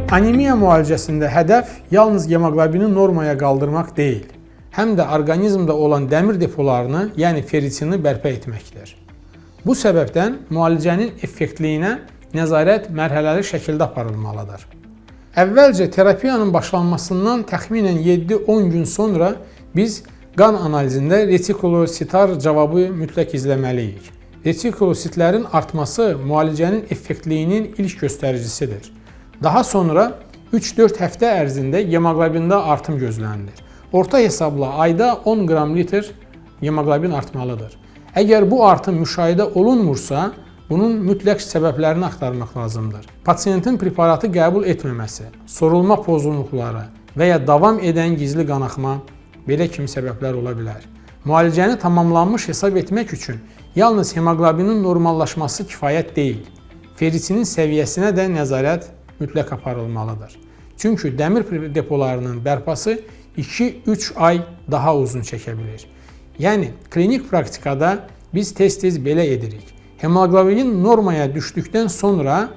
Anemiya müalicəsində hədəf yalnız hemoqlobini normaya qaldırmaq deyil, həm də orqanizmdə olan dəmir depolarını, yəni feritini bərpa etməkdir. Bu səbəbdən müalicənin effektliyinə nəzarət mərhələli şəkildə aparılmalıdır. Əvvəlcə terapiyanın başlanmasından təxminən 7-10 gün sonra biz qan analizində retikulositar cavabı mütləq izləməliyik. Retikulositlərin artması müalicənin effektliyinin ilk göstəricisidir. Daha sonra 3-4 həftə ərzində hemoqlobində artım gözlənilir. Orta hesabla ayda 10 qram litr hemoqlobin artmalıdır. Əgər bu artım müşahidə olunmursa, bunun mütləq səbəblərini axtarmaq lazımdır. Pasiyentin preparatı qəbul etməməsi, sorulma pozğunluqları və ya davam edən gizli qanaxma belə kimi səbəblər ola bilər. Müalicəni tamamlanmış hesab etmək üçün yalnız hemoqlobinin normallaşması kifayət deyil. Feritinin səviyyəsinə də nəzarət mütləq aparılmalıdır. Çünki dəmir depolarının bərpası 2-3 ay daha uzun çəkə bilir. Yəni, klinik praktikada biz tez-tez belə edirik. Hemoqlobin normaya düşdükdən sonra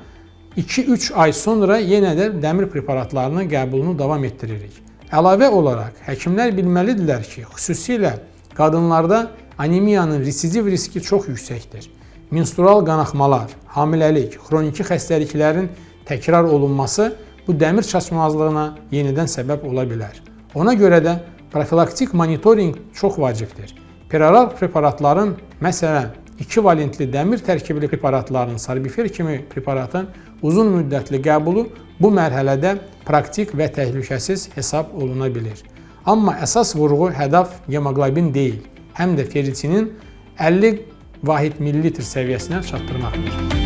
2-3 ay sonra yenə də dəmir preparatlarının qəbulunu davam etdiririk. Əlavə olaraq, həkimlər bilməlidirlər ki, xüsusilə qadınlarda anemiyanın residiv riski çox yüksəkdir. Menstrual qanaxmalar, hamiləlik, xroniki xəstəliklərin təkrar olunması bu dəmir çatışmazlığına yenidən səbəb ola bilər. Ona görə də profilaktik monitorinq çox vacibdir. Peroral preparatların, məsələn, 2 valentli dəmir tərkibli preparatların, Sarbifer kimi preparatın uzun müddətli qəbulu bu mərhələdə praktik və təhlükəsiz hesab oluna bilir. Amma əsas vurğu hədəf hemoqlobin deyil, həm də feritinin 50 vahid millilitr səviyyəsinə çatdırmaqdır.